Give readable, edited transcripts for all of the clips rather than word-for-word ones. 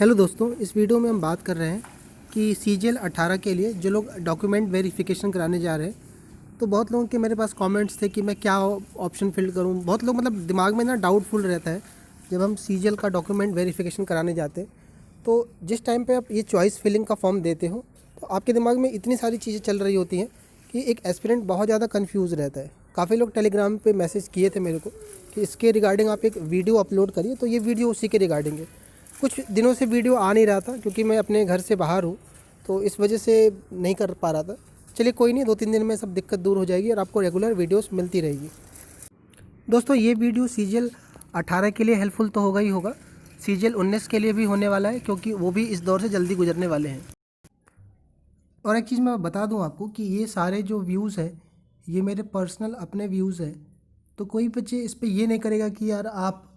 Hello दोस्तों, इस video में हम बात कर रहे हैं कि सीजीएल 18 के लिए जो लोग डॉक्यूमेंट वेरिफिकेशन कराने जा रहे हैं, तो बहुत लोगों के मेरे पास कमेंट्स थे कि मैं क्या ऑप्शन फिल करूं। बहुत लोग मतलब दिमाग में ना डाउटफुल रहता है जब हम सीजीएल का डॉक्यूमेंट वेरिफिकेशन कराने जाते हैं। तो जिस टाइम पे आप ये चॉइस फिलिंग का फॉर्म देते हो तो आपके दिमाग में इतनी सारी चीज़ें चल रही होती हैं कि एक एस्पिरेंट बहुत ज़्यादा कन्फ्यूज़ रहता है। काफ़ी लोग टेलीग्राम पे मैसेज किए थे मेरे को कि इसके रिगार्डिंग आप एक वीडियो अपलोड करिए, तो ये वीडियो उसी के रिगार्डिंग है। कुछ दिनों से वीडियो आ नहीं रहा था क्योंकि मैं अपने घर से बाहर हूँ, तो इस वजह से नहीं कर पा रहा था। चलिए कोई नहीं, 2-3 दिन में सब दिक्कत दूर हो जाएगी और आपको रेगुलर वीडियोस मिलती रहेगी। दोस्तों, ये वीडियो सीजीएल 18 के लिए हेल्पफुल तो होगा ही होगा, सीजीएल 19 के लिए भी होने वाला है क्योंकि वो भी इस दौर से जल्दी गुजरने वाले हैं। और एक चीज़ मैं बता दूं आपको कि ये सारे जो व्यूज़ है ये मेरे पर्सनल अपने व्यूज़ है, तो कोई बच्चे इस पे ये नहीं करेगा कि यार आप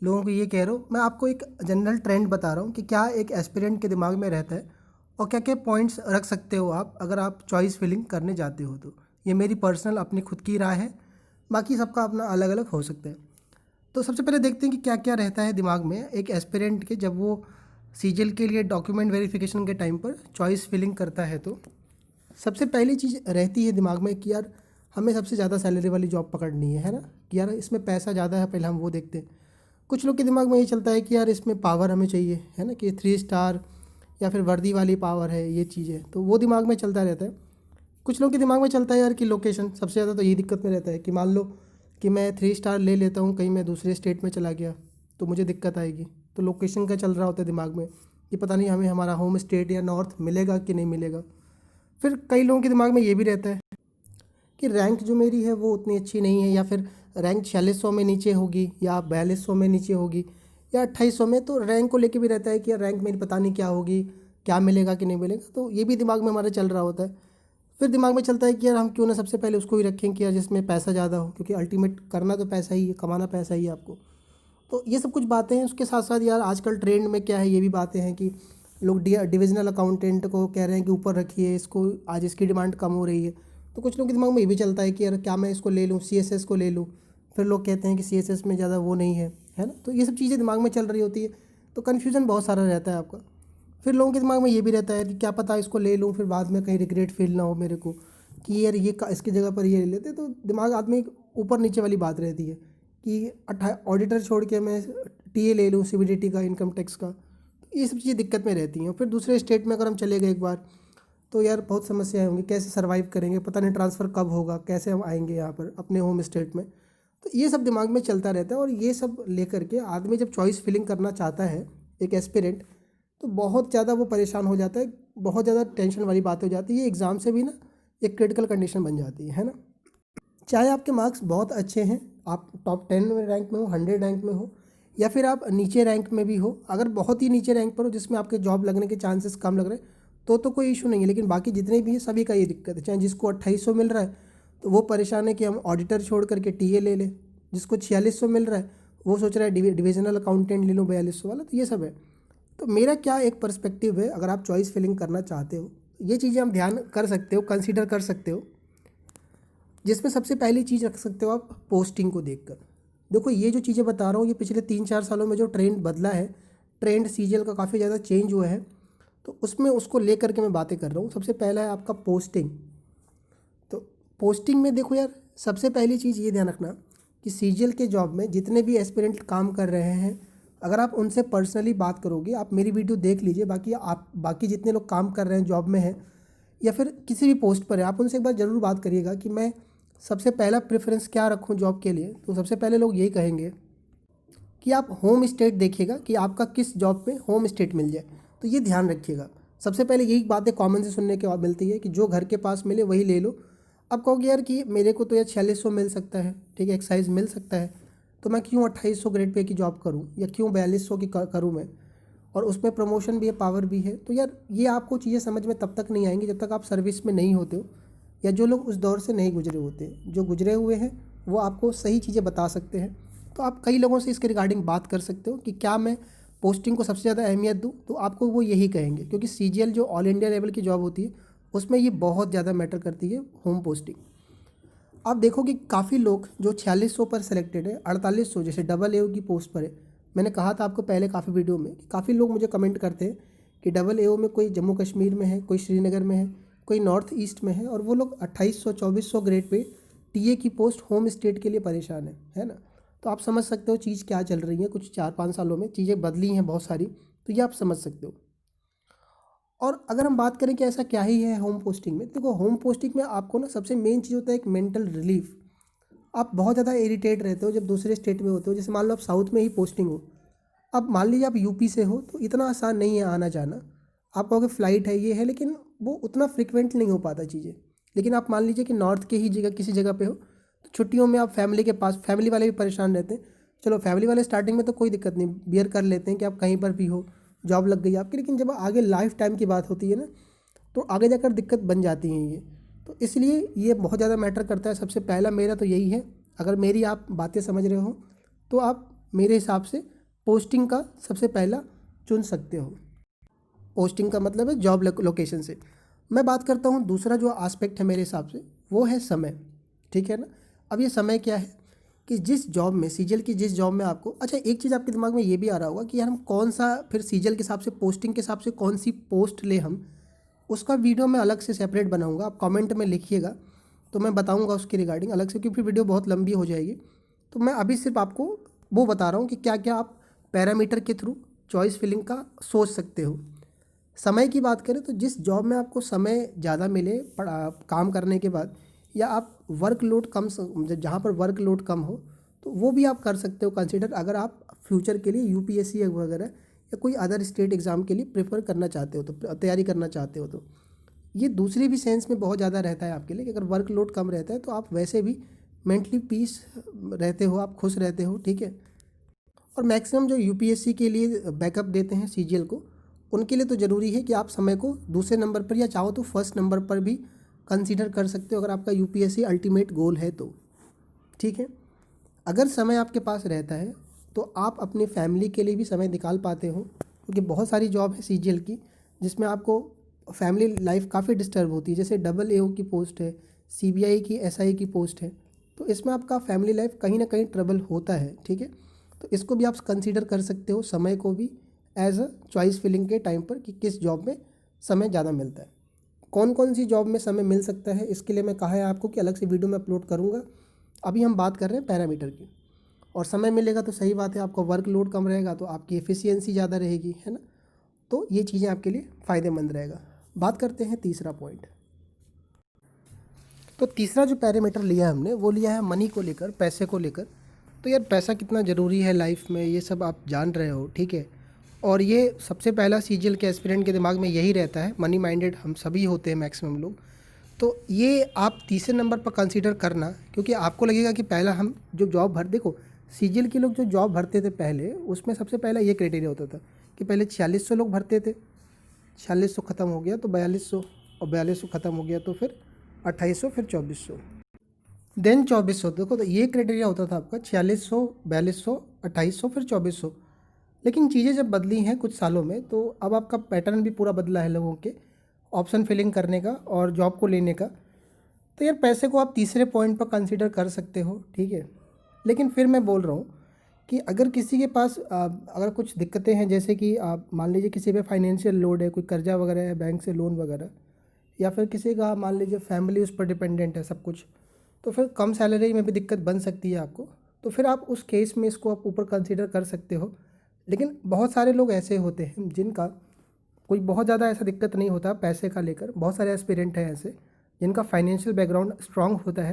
लोगों को ये कह रहे हो। मैं आपको एक जनरल ट्रेंड बता रहा हूँ कि क्या एक एस्पिरेंट के दिमाग में रहता है और क्या क्या पॉइंट्स रख सकते हो आप अगर आप चॉइस फिलिंग करने जाते हो। तो ये मेरी पर्सनल अपनी खुद की राय है, बाकी सबका अपना अलग अलग हो सकता है। तो सबसे पहले देखते हैं कि क्या क्या रहता है दिमाग में एक एस्पिरेंट के जब वो सीजीएल के लिए डॉक्यूमेंट वेरिफिकेशन के टाइम पर चॉइस फिलिंग करता है। तो सबसे पहली चीज़ रहती है दिमाग में कि यार हमें सबसे ज़्यादा सैलरी वाली जॉब पकड़नी है ना, कि यार इसमें पैसा ज़्यादा है, पहले हम वो देखते हैं। कुछ लोग के दिमाग में ये चलता है कि यार इसमें पावर हमें चाहिए, है ना, कि 3 स्टार या फिर वर्दी वाली पावर है, ये चीज़ें तो वो दिमाग में चलता रहता है। कुछ लोग के दिमाग में चलता है यार कि लोकेशन, सबसे ज़्यादा तो यही दिक्कत में रहता है कि मान लो कि मैं 3 स्टार ले लेता हूँ, कहीं मैं दूसरे स्टेट में चला गया तो मुझे दिक्कत आएगी। तो लोकेशन का चल रहा होता है दिमाग में कि पता नहीं हमें हमारा होम स्टेट या नॉर्थ मिलेगा कि नहीं मिलेगा। फिर कई लोगों के दिमाग में ये भी रहता है कि रैंक जो मेरी है वो उतनी अच्छी नहीं है, या फिर रैंक 4600 में नीचे होगी या 4200 में नीचे होगी या 2800 में। तो रैंक को लेके भी रहता है कि यार रैंक मेरी पता नहीं क्या होगी, क्या मिलेगा कि नहीं मिलेगा। तो ये भी दिमाग में हमारे चल रहा होता है। फिर दिमाग में चलता है कि यार हम क्यों ना सबसे पहले उसको ही रखें कि यार जिसमें पैसा ज़्यादा हो, क्योंकि अल्टीमेट करना तो पैसा ही है, कमाना पैसा ही है आपको। तो ये सब कुछ बातें हैं। उसके साथ साथ यार आजकल ट्रेंड में क्या है ये भी बातें हैं कि लोग डिविजनल अकाउंटेंट को कह रहे हैं कि ऊपर रखिए इसको, आज इसकी डिमांड कम हो रही है। तो कुछ लोगों के दिमाग में ये भी चलता है कि यार क्या मैं इसको ले लूँ, सीएसएस को ले लूँ। फिर लोग कहते हैं कि सीएसएस में ज़्यादा वो नहीं है ना। तो ये सब चीज़ें दिमाग में चल रही होती है, तो कन्फ्यूज़न बहुत सारा रहता है आपका। फिर लोगों के दिमाग में ये भी रहता है कि क्या पता इसको ले लूँ फिर बाद में कहीं रिग्रेट फील ना हो मेरे को कि यार ये इसकी जगह पर ये ले लेते। तो दिमाग आदमी ऊपर नीचे वाली बात रहती है कि ऑडिटर छोड़ के मैं टीए ले लूँ, सीबीडीटी का, इनकम टैक्स का। तो ये सब चीज़ें दिक्कत में रहती हैं। फिर दूसरे स्टेट में अगर हम चले गए एक बार तो यार बहुत समस्याएं होंगी, कैसे सर्वाइव करेंगे, पता नहीं ट्रांसफ़र कब होगा, कैसे हम आएंगे यहाँ पर अपने होम स्टेट में। तो ये सब दिमाग में चलता रहता है। और ये सब लेकर के आदमी जब चॉइस फिलिंग करना चाहता है एक एस्पिरेंट, तो बहुत ज़्यादा वो परेशान हो जाता है, बहुत ज़्यादा टेंशन वाली बात हो जाती है। ये एग्ज़ाम से भी ना एक क्रिटिकल कंडीशन बन जाती है ना। चाहे आपके मार्क्स बहुत अच्छे हैं, आप टॉप 10 में रैंक में हो, 100 रैंक में हो, या फिर आप नीचे रैंक में भी हो, अगर बहुत ही नीचे रैंक पर हो जिसमें आपके जॉब लगने के चांसेस कम लग रहे हैं तो कोई इशू नहीं है। लेकिन बाकी जितने भी हैं सभी का ये दिक्कत है। चाहे जिसको 2800 मिल रहा है तो वो परेशान है कि हम ऑडिटर छोड़ करके टीए ले लें, जिसको 4600 मिल रहा है वो सोच रहा है डिविजनल अकाउंटेंट ले लूँ 4200 वाला। तो ये सब है। तो मेरा क्या एक पर्सपेक्टिव है, अगर आप चॉइस फिलिंग करना चाहते हो ये चीज़ें हम ध्यान कर सकते हो, कंसिडर कर सकते हो। जिसमें सबसे पहली चीज़ रख सकते हो आप पोस्टिंग को देखकर। देखो ये जो चीज़ें बता रहा हूँ ये पिछले 3-4 सालों में जो ट्रेंड बदला है, ट्रेंड सीजीएल का काफ़ी ज़्यादा चेंज हुआ है, तो उसमें उसको लेकर के मैं बातें कर रहा हूँ। सबसे पहला है आपका पोस्टिंग। तो पोस्टिंग में देखो यार, सबसे पहली चीज़ ये ध्यान रखना कि सीजीएल के जॉब में जितने भी एस्पिरेंट काम कर रहे हैं, अगर आप उनसे पर्सनली बात करोगे, आप मेरी वीडियो देख लीजिए, बाकी जितने लोग काम कर रहे हैं जॉब में हैं या फिर किसी भी पोस्ट पर है, आप उनसे एक बार ज़रूर बात करिएगा कि मैं सबसे पहला प्रेफरेंस क्या रखूं जॉब के लिए। तो सबसे पहले लोग यही कहेंगे कि आप होम स्टेट देखिएगा कि आपका किस जॉब पे होम स्टेट मिल जाए। तो ये ध्यान रखिएगा। सबसे पहले यही बातें कॉमन से सुनने के बाद मिलती है कि जो घर के पास मिले वही ले लो। अब कहोगे यार कि मेरे को तो यार 4600 मिल सकता है, ठीक है, एक्साइज मिल सकता है, तो मैं क्यों 2800 ग्रेड पे की जॉब करूँ या क्यों 4200 की करूँ मैं, और उसमें प्रमोशन भी है, पावर भी है। तो यार ये आपको चीज़ें समझ में तब तक नहीं आएंगी जब तक आप सर्विस में नहीं होते हो, या जो लोग उस दौर से नहीं गुजरे होते। जो गुजरे हुए हैं वो आपको सही चीज़ें बता सकते हैं। तो आप कई लोगों से इसके रिगार्डिंग बात कर सकते हो कि क्या मैं पोस्टिंग को सबसे ज़्यादा अहमियत दूँ, तो आपको वो यही कहेंगे, क्योंकि सीजीएल जो ऑल इंडिया लेवल की जॉब होती है उसमें ये बहुत ज़्यादा मैटर करती है, होम पोस्टिंग। आप देखो कि काफ़ी लोग जो 4600 पर सेलेक्टेड है, 4800 जैसे डबल ए की पोस्ट पर है, मैंने कहा था आपको पहले काफ़ी वीडियो में, काफ़ी लोग मुझे कमेंट करते हैं कि डबल एओ में कोई जम्मू कश्मीर में है, कोई श्रीनगर में है, कोई नॉर्थ ईस्ट में है, और वो लोग 2800-2400 ग्रेड पे टीए की पोस्ट होम स्टेट के लिए परेशान है ना। तो आप समझ सकते हो चीज़ क्या चल रही है, कुछ 4-5 सालों में चीज़ें बदली हैं बहुत सारी, तो ये आप समझ सकते हो। और अगर हम बात करें कि ऐसा क्या ही है होम पोस्टिंग में, देखो होम पोस्टिंग में आपको ना सबसे मेन चीज़ होता है एक मेंटल रिलीफ। आप बहुत ज़्यादा इरिटेट रहते हो जब दूसरे स्टेट में होते हो, जैसे मान लो आप साउथ में ही पोस्टिंग हो, अब मान लीजिए आप यूपी से हो तो इतना आसान नहीं है आना जाना। आप कहोगे फ़्लाइट है ये है, लेकिन वो उतना फ्रिक्वेंट नहीं हो पाता चीज़ें। लेकिन आप मान लीजिए कि नॉर्थ के ही जगह किसी जगह पे हो, तो छुट्टियों में आप फैमिली के पास, फैमिली वाले भी परेशान रहते हैं। चलो फैमिली वाले स्टार्टिंग में तो कोई दिक्कत नहीं, बियर कर लेते हैं कि आप कहीं पर भी हो, जॉब लग गई आपकी, लेकिन जब आगे लाइफ टाइम की बात होती है ना, तो आगे जाकर दिक्कत बन जाती हैं ये। तो इसलिए ये बहुत ज़्यादा मैटर करता है। सबसे पहला मेरा तो यही है, अगर मेरी आप बातें समझ रहे हो तो आप मेरे हिसाब से पोस्टिंग का सबसे पहला चुन सकते हो। पोस्टिंग का मतलब है जॉब लोकेशन से। मैं बात करता हूँ दूसरा जो एस्पेक्ट है मेरे हिसाब से, वो है समय, ठीक है ना। अब ये समय क्या है कि जिस जॉब में सीजल की जिस जॉब में आपको, अच्छा एक चीज़ आपके दिमाग में ये भी आ रहा होगा कि यार हम कौन सा फिर सीजल के हिसाब से, पोस्टिंग के हिसाब से कौन सी पोस्ट ले हम, उसका वीडियो मैं अलग से सेपरेट बनाऊंगा, आप कमेंट में लिखिएगा तो मैं बताऊंगा उसके रिगार्डिंग अलग से, क्योंकि वीडियो बहुत लंबी हो जाएगी। तो मैं अभी सिर्फ आपको वो बता रहा हूँ कि क्या क्या आप पैरामीटर के थ्रू चॉइस फिलिंग का सोच सकते हो। समय की बात करें तो जिस जॉब में आपको समय ज़्यादा मिले काम करने के बाद, या आप वर्कलोड कम, जहाँ पर वर्कलोड कम हो, तो वो भी आप कर सकते हो कंसिडर, अगर आप फ्यूचर के लिए यूपीएससी वगैरह या कोई अदर स्टेट एग्ज़ाम के लिए प्रेफर करना चाहते हो, तो तैयारी करना चाहते हो, तो ये दूसरी भी सेंस में बहुत ज़्यादा रहता है आपके लिए कि अगर वर्कलोड कम रहता है तो आप वैसे भी मेंटली पीस रहते हो, आप खुश रहते हो, ठीक है। और मैक्सिमम जो यूपीएससी के लिए बैकअप देते हैं सीजीएल को, उनके लिए तो ज़रूरी है कि आप समय को दूसरे नंबर पर या चाहो तो फर्स्ट नंबर पर भी कंसीडर कर सकते हो, अगर आपका यूपीएससी अल्टीमेट गोल है तो, ठीक है। अगर समय आपके पास रहता है तो आप अपनी फैमिली के लिए भी समय निकाल पाते हो, क्योंकि बहुत सारी जॉब है सीजीएल की जिसमें आपको फैमिली लाइफ काफ़ी डिस्टर्ब होती है, जैसे डबल एओ की पोस्ट है, सीबीआई की एसआई की पोस्ट है, तो इसमें आपका फैमिली लाइफ कहीं ना कहीं ट्रबल होता है, ठीक है। तो इसको भी आप कंसीडर कर सकते हो, समय को भी एज अ चॉइस फिलिंग के टाइम पर कि किस जॉब में समय ज़्यादा मिलता है, कौन कौन सी जॉब में समय मिल सकता है। इसके लिए मैं कहा है आपको कि अलग से वीडियो में अपलोड करूँगा। अभी हम बात कर रहे हैं पैरामीटर की। और समय मिलेगा तो सही बात है, आपका वर्कलोड कम रहेगा तो आपकी एफिशिएंसी ज़्यादा रहेगी, है ना। तो ये चीज़ें आपके लिए फ़ायदेमंद रहेगा। बात करते हैं तीसरा पॉइंट। तो तीसरा जो पैरामीटर लिया है हमने, वो लिया है मनी को लेकर, पैसे को लेकर। तो यार पैसा कितना ज़रूरी है लाइफ में, ये सब आप जान रहे हो, ठीक है। और ये सबसे पहला सीजीएल के एस्पिरेंट के दिमाग में यही रहता है, मनी माइंडेड हम सभी होते हैं मैक्सिमम लोग। तो ये आप तीसरे नंबर पर कंसीडर करना, क्योंकि आपको लगेगा कि पहला हम जो जॉब भर, देखो सीजीएल के लोग जो जॉब भरते थे पहले, उसमें सबसे पहला ये क्राइटेरिया होता था कि पहले 4600 लोग भरते थे, 4600 ख़त्म हो गया तो 4200, और 4200 ख़त्म हो गया तो फिर 2800, फिर 2400, देन 2400। देखो तो ये क्राइटेरिया होता था आपका 4600, 4200, 2800, फिर 2400। लेकिन चीज़ें जब बदली हैं कुछ सालों में, तो अब आपका पैटर्न भी पूरा बदला है लोगों के ऑप्शन फिलिंग करने का और जॉब को लेने का। तो यार पैसे को आप तीसरे पॉइंट पर कंसीडर कर सकते हो, ठीक है। लेकिन फिर मैं बोल रहा हूँ कि अगर किसी के पास अगर कुछ दिक्कतें हैं, जैसे कि आप मान लीजिए किसी पे फाइनेंशियल लोड है, कोई कर्जा वगैरह है बैंक से, लोन वगैरह, या फिर किसी का मान लीजिए फैमिली उस पर डिपेंडेंट है सब कुछ, तो फिर कम सैलरी में भी दिक्कत बन सकती है आपको। तो फिर आप उस केस में इसको आप ऊपर कंसीडर कर सकते हो। लेकिन बहुत सारे लोग ऐसे होते हैं जिनका कोई बहुत ज़्यादा ऐसा दिक्कत नहीं होता पैसे का लेकर, बहुत सारे एस्पिरेंट हैं ऐसे जिनका फाइनेंशियल बैकग्राउंड स्ट्रांग होता है,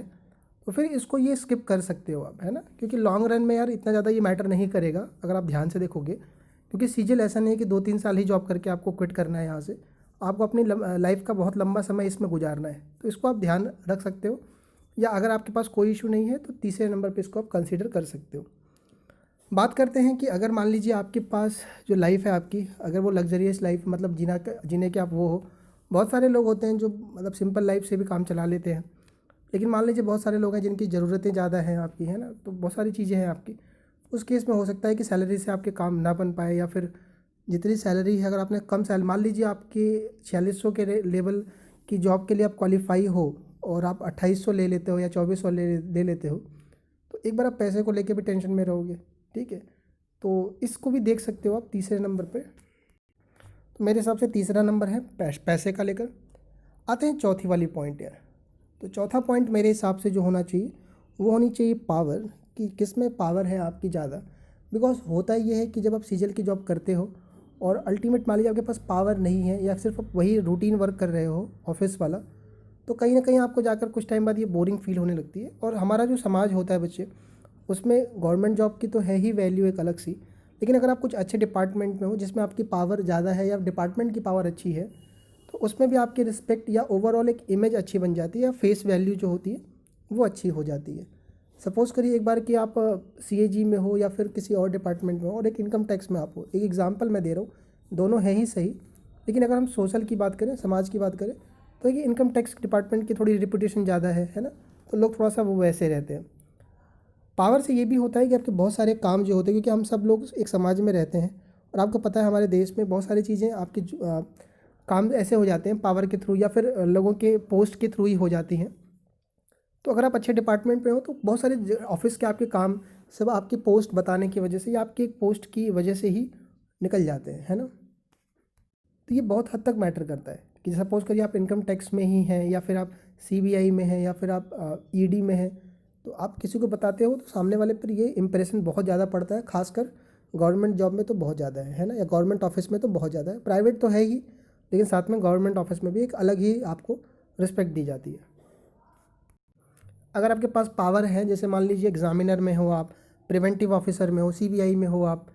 तो फिर इसको ये स्किप कर सकते हो आप, है ना। क्योंकि लॉन्ग रन में यार इतना ज़्यादा ये मैटर नहीं करेगा अगर आप ध्यान से देखोगे, क्योंकि सीजीएल ऐसा नहीं है कि 2-3 साल ही जॉब करके आपको क्विट करना है यहाँ से, आपको अपनी लाइफ का बहुत लंबा समय इसमें गुजारना है। तो इसको आप ध्यान रख सकते हो, या अगर आपके पास कोई इशू नहीं है तो तीसरे नंबर पे इसको आप कंसीडर कर सकते हो। बात करते हैं कि अगर मान लीजिए आपके पास जो लाइफ है आपकी, अगर वो लग्जरियस लाइफ मतलब जीने के आप वो हो, बहुत सारे लोग होते हैं जो मतलब सिंपल लाइफ से भी काम चला लेते हैं। लेकिन मान लीजिए बहुत सारे लोग हैं जिनकी ज़रूरतें ज़्यादा हैं आपकी, है ना, तो बहुत सारी चीज़ें हैं आपकी। उस केस में हो सकता है कि सैलरी से आपके काम ना बन पाए, या फिर जितनी सैलरी है अगर आपने कम सैलरी, मान लीजिए आपकी 4600 के लेवल की जॉब के लिए आप क्वालिफाई हो और आप 2800 ले लेते हो या 2400 ले लेते हो, तो एक बार आप पैसे को लेके भी टेंशन में रहोगे, ठीक है। तो इसको भी देख सकते हो आप तीसरे नंबर पे। तो मेरे हिसाब से तीसरा नंबर है पैसे का लेकर। आते हैं चौथी वाली पॉइंट यार। तो चौथा पॉइंट मेरे हिसाब से जो होना चाहिए वो होनी चाहिए पावर, कि किस में पावर है आपकी ज़्यादा। बिकॉज होता ये है कि जब आप सीजल की जॉब करते हो और अल्टीमेट मान लीजिए आपके पास पावर नहीं है या सिर्फ आप वही रूटीन वर्क कर रहे हो ऑफिस वाला, तो कहीं ना कहीं आपको जाकर कुछ टाइम बाद ये बोरिंग फील होने लगती है। और हमारा जो समाज होता है बच्चे, उसमें गवर्नमेंट जॉब की तो है ही वैल्यू एक अलग सी, लेकिन अगर आप कुछ अच्छे डिपार्टमेंट में हो जिसमें आपकी पावर ज़्यादा है या डिपार्टमेंट की पावर अच्छी है, तो उसमें भी आपकी रिस्पेक्ट या ओवरऑल एक इमेज अच्छी बन जाती है या फेस वैल्यू जो होती है वो अच्छी हो जाती है। सपोज़ करिए एक बार कि आप CAG में हो या फिर किसी और डिपार्टमेंट में हो और एक इनकम टैक्स में आप हो, एक एग्जांपल मैं दे रहा हूँ, दोनों हैं ही सही, लेकिन अगर हम सोशल की बात करें, समाज की बात करें, तो ये इनकम टैक्स डिपार्टमेंट की थोड़ी रिपुटेशन ज़्यादा है ना, तो लोग थोड़ा सा वो वैसे रहते हैं। पावर से ये भी होता है कि आपके बहुत सारे काम जो होते हैं, क्योंकि हम सब लोग एक समाज में रहते हैं और आपको पता है हमारे देश में बहुत सारी चीज़ें आपकी काम ऐसे हो जाते हैं पावर के थ्रू या फिर लोगों के पोस्ट के थ्रू ही हो जाती हैं। तो अगर आप अच्छे डिपार्टमेंट में हो तो बहुत सारे ऑफिस के आपके काम सब आपकी पोस्ट बताने की वजह से या आपकी एक पोस्ट की वजह से ही निकल जाते हैं, है ना। तो ये बहुत हद तक मैटर करता है कि सपोज़ करिए आप इनकम टैक्स में ही हैं या फिर आप CBI में हैं या फिर आप ED में हैं, तो आप किसी को बताते हो तो सामने वाले पर ये इंप्रेशन बहुत ज़्यादा पड़ता है। खासकर गवर्नमेंट जॉब में तो बहुत ज़्यादा है ना, या गवर्नमेंट ऑफिस में तो बहुत ज़्यादा है, प्राइवेट तो है ही, लेकिन साथ में गवर्नमेंट ऑफिस में भी एक अलग ही आपको रिस्पेक्ट दी जाती है। अगर आपके पास पावर है, जैसे मान लीजिए एग्जामिनर में हो आप, प्रिवेंटिव ऑफिसर में हो, CBI में हो आप,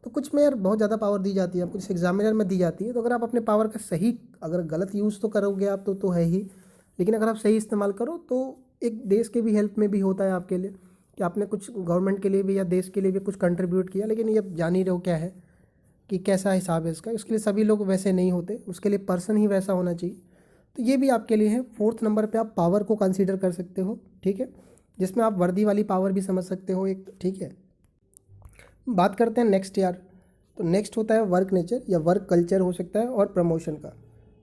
तो कुछ में यार बहुत ज़्यादा पावर दी जाती है आपको, जैसे एग्जामिनर में दी जाती है। तो अगर आप अपने पावर का सही, अगर गलत यूज़ तो करोगे आप तो है ही, लेकिन अगर आप सही इस्तेमाल करो तो एक देश के भी हेल्प में भी होता है आपके लिए, कि आपने कुछ गवर्नमेंट के लिए भी या देश के लिए भी कुछ कंट्रीब्यूट किया। लेकिन ये जान ही रहे हो क्या है कि कैसा हिसाब है इसका, उसके लिए सभी लोग वैसे नहीं होते, उसके लिए पर्सन ही वैसा होना चाहिए। तो ये भी आपके लिए है। फोर्थ नंबर पे आप पावर को कंसीडर कर सकते हो, ठीक है, जिसमें आप वर्दी वाली पावर भी समझ सकते हो एक, ठीक है। बात करते हैं नेक्स्ट यार। तो नेक्स्ट होता है वर्क नेचर या वर्क कल्चर हो सकता है और प्रमोशन का।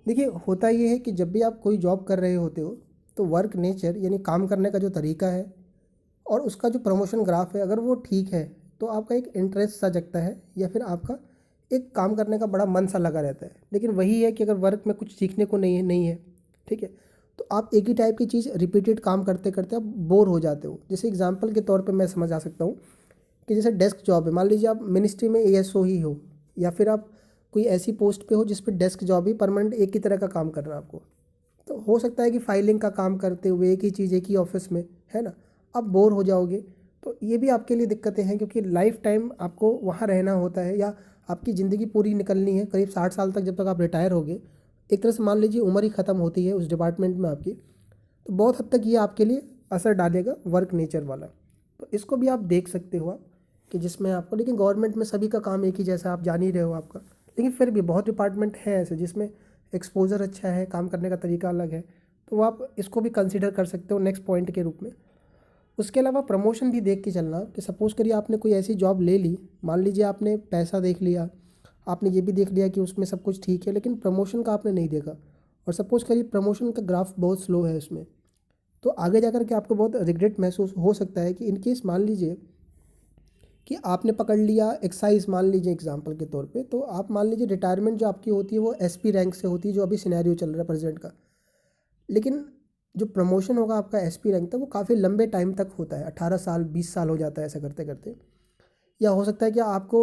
देखिए होता ये है कि जब भी आप कोई जॉब कर रहे होते हो तो वर्क नेचर यानी काम करने का जो तरीका है और उसका जो प्रमोशन ग्राफ है, अगर वो ठीक है तो आपका एक इंटरेस्ट सा जगता है या फिर आपका एक काम करने का बड़ा मन सा लगा रहता है। लेकिन वही है कि अगर वर्क में कुछ सीखने को नहीं है, ठीक है, तो आप एक ही टाइप की चीज़ रिपीटेड काम करते करते आप बोर हो जाते हो। जैसे एग्जांपल के तौर पे मैं समझ आ सकता हूँ कि जैसे डेस्क जॉब है, मान लीजिए आप मिनिस्ट्री में ASO ही हो या फिर आप कोई ऐसी पोस्ट पे हो जिस पे डेस्क जॉब ही परमानेंट एक ही तरह का काम करना है आपको। तो हो सकता है कि फाइलिंग का काम करते हुए एक ही चीज़ एक ही ऑफिस में, है ना, आप बोर हो जाओगे। तो ये भी आपके लिए दिक्कतें हैं, क्योंकि लाइफ टाइम आपको वहाँ रहना होता है या आपकी ज़िंदगी पूरी निकलनी है, करीब 60 साल तक, जब तक आप रिटायर होगे। एक तरह से मान लीजिए उम्र ही ख़त्म होती है उस डिपार्टमेंट में आपकी। तो बहुत हद तक ये आपके लिए असर डालेगा वर्क नेचर वाला। तो इसको भी आप देख सकते हो आप, कि जिसमें आपको, लेकिन गवर्नमेंट में सभी का काम एक ही जैसा, आप जान ही रहे हो आपका, लेकिन फिर भी बहुत डिपार्टमेंट है ऐसे जिसमें एक्सपोजर अच्छा है, काम करने का तरीका अलग है, तो वो आप इसको भी कंसीडर कर सकते हो नेक्स्ट पॉइंट के रूप में। उसके अलावा प्रमोशन भी देख के चलना, कि सपोज़ करिए आपने कोई ऐसी जॉब ले ली, मान लीजिए आपने पैसा देख लिया, आपने ये भी देख लिया कि उसमें सब कुछ ठीक है, लेकिन प्रमोशन का आपने नहीं देखा, और सपोज़ करिए प्रमोशन का ग्राफ बहुत स्लो है उसमें, तो आगे जाकर के आपको बहुत रिग्रेट महसूस हो सकता है कि इनकेस मान लीजिए कि आपने पकड़ लिया एक्साइज, मान लीजिए एग्जांपल के तौर पे, तो आप मान लीजिए रिटायरमेंट जो आपकी होती है वो SP रैंक से होती है, जो अभी सिनेरियो चल रहा है प्रेजेंट का। लेकिन जो प्रमोशन होगा आपका SP रैंक तक, वो काफ़ी लंबे टाइम तक होता है, 18 साल 20 साल हो जाता है ऐसा करते करते। या हो सकता है कि आपको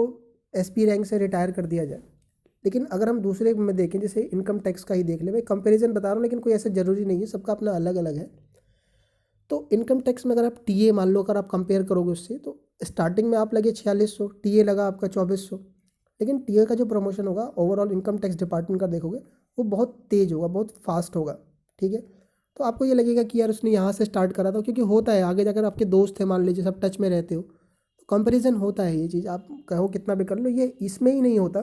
SP रैंक से रिटायर कर दिया जाए। लेकिन अगर हम दूसरे में देखें, जैसे इनकम टैक्स का ही देख ले, मैं कंपैरिजन बता रहा हूँ, लेकिन कोई ऐसा ज़रूरी नहीं है, सबका अपना अलग अलग है। तो इनकम टैक्स में अगर आप TA मान लो, अगर आप कंपेयर करोगे उससे, तो स्टार्टिंग में आप लगे 4600, TA लगा आपका 2400, लेकिन TA का जो प्रमोशन होगा ओवरऑल इनकम टैक्स डिपार्टमेंट का देखोगे, वो बहुत तेज़ होगा, बहुत फास्ट होगा, ठीक है। तो आपको ये लगेगा कि यार उसने यहाँ से स्टार्ट करा था, क्योंकि होता है आगे जाकर आपके दोस्त हैं मान लीजिए, सब टच में रहते हो, तो कंपेरिजन होता है। ये चीज़ आप कहो कितना भी कर लो, ये इसमें ही नहीं होता,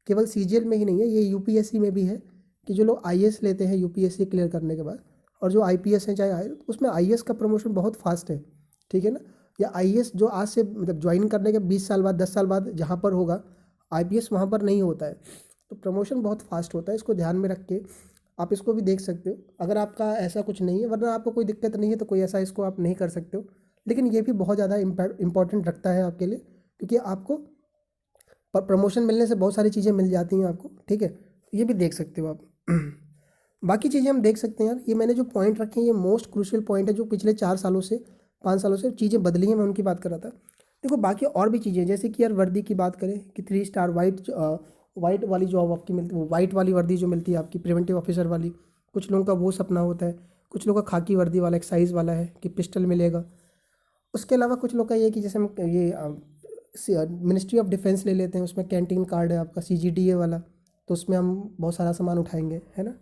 केवल CGL में ही नहीं है, ये UPSC में भी है, कि जो लोग IAS लेते हैं UPSC क्लियर करने के बाद, और जो IPS हैं चाहे उसमें IAS का प्रमोशन बहुत फास्ट है, ठीक है ना। या IAS जो आज से मतलब ज्वाइन करने के 20 साल बाद 10 साल बाद जहाँ पर होगा, IPS वहाँ पर नहीं होता है। तो प्रमोशन बहुत फास्ट होता है, इसको ध्यान में रख के आप इसको भी देख सकते हो, अगर आपका ऐसा कुछ नहीं है। वरना आपको कोई दिक्कत नहीं है तो कोई ऐसा इसको आप नहीं कर सकते हो। लेकिन ये भी बहुत ज़्यादा इंपॉर्टेंट रखता है आपके लिए, क्योंकि आपको पर प्रमोशन मिलने से बहुत सारी चीज़ें मिल जाती हैं आपको, ठीक है, ये भी देख सकते हो आप। बाकी चीज़ें हम देख सकते हैं यार, ये मैंने जो पॉइंट रखे हैं ये मोस्ट क्रूशियल पॉइंट है जो पिछले 4 सालों से 5 सालों से चीज़ें बदली हैं, मैं उनकी बात कर रहा था। देखो बाकी और भी चीज़ें जैसे कि यार वर्दी की बात करें कि 3 स्टार वाइट वाली जॉब आपकी मिलती है, वाइट वाली वर्दी जो मिलती है आपकी प्रिवेंटिव ऑफिसर वाली, कुछ लोगों का वो सपना होता है, कुछ लोगों का खाकी वर्दी वाला एक्साइज वाला है कि पिस्टल मिलेगा। उसके अलावा कुछ लोग का ये है कि जैसे हम ये मिनिस्ट्री ऑफ डिफेंस ले लेते हैं, उसमें कैंटीन कार्ड है आपका CGDA वाला, तो उसमें हम बहुत सारा सामान उठाएंगे, है ना।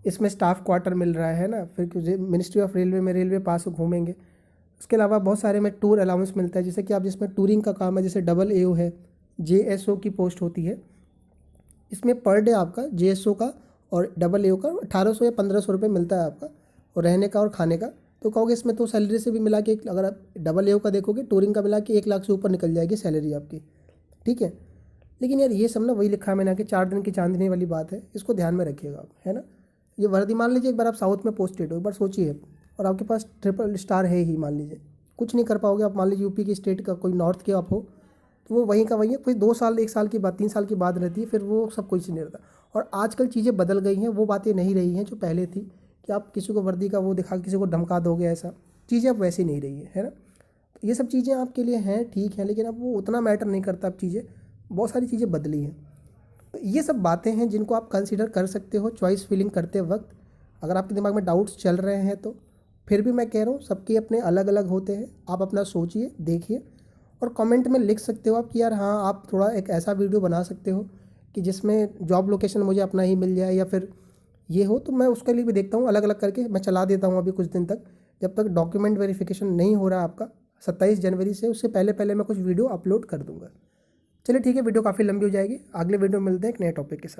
इसमें स्टाफ क्वार्टर मिल रहा है ना, फिर मिनिस्ट्री ऑफ रेलवे में रेलवे पास घूमेंगे। उसके अलावा बहुत सारे में टूर अलाउंस मिलता है, जैसे कि आप जिसमें टूरिंग का काम है, जैसे AA है, JSO की पोस्ट होती है, इसमें पर डे आपका JSO का और AA का 1800 या 1500 रुपये मिलता है आपका, और रहने का और खाने का। तो कहोगे इसमें तो सैलरी से भी मिला के, अगर आप AA का देखोगे टूरिंग का मिला के 1 लाख से ऊपर निकल जाएगी सैलरी आपकी, ठीक है। लेकिन यार ये सब ना वही लिखा है मैंने कि 4 दिन की चांदनी वाली बात है, इसको ध्यान में रखिएगा आप, है ना। ये वर्दी मान लीजिए एक बार आप साउथ में पोस्टेड हो, एक बार सोचिए, और आपके पास ट्रिपल स्टार है ही, मान लीजिए कुछ नहीं कर पाओगे आप, मान लीजिए यूपी की स्टेट का कोई नॉर्थ के आप हो, तो वो वहीं का वहीं है, कोई 2 साल 1 साल की बात 3 साल की बात रहती है, फिर वो सब कुछ नहीं रहता। और आजकल चीज़ें बदल गई हैं, वो बातें नहीं रही हैं जो पहले थी कि आप किसी को वर्दी का वो दिखा किसी को धमका दोगे, ऐसा चीज़ें अब वैसी नहीं रही है ना। तो ये सब चीज़ें आपके लिए हैं, ठीक है, लेकिन अब वो उतना मैटर नहीं करता, अब चीज़ें बहुत सारी चीज़ें बदली हैं। तो ये सब बातें हैं जिनको आप कंसीडर कर सकते हो चॉइस फिलिंग करते वक्त। अगर आपके दिमाग में डाउट्स चल रहे हैं तो फिर भी मैं कह रहा हूँ सबके अपने अलग अलग होते हैं, आप अपना सोचिए, देखिए, और कमेंट में लिख सकते हो आप कि यार हाँ आप थोड़ा एक ऐसा वीडियो बना सकते हो कि जिसमें जॉब लोकेशन मुझे अपना ही मिल जाए, या फिर ये हो, तो मैं उसके लिए भी देखता हूँ, अलग अलग करके मैं चला देता हूँ अभी कुछ दिन तक, जब तक डॉक्यूमेंट वेरिफिकेशन नहीं हो रहा आपका 27 जनवरी से, उससे पहले पहले मैं कुछ वीडियो अपलोड कर दूँगा। चलिए ठीक है, वीडियो काफ़ी लंबी हो जाएगी, अगले वीडियो में मिलते हैं एक नए टॉपिक के साथ।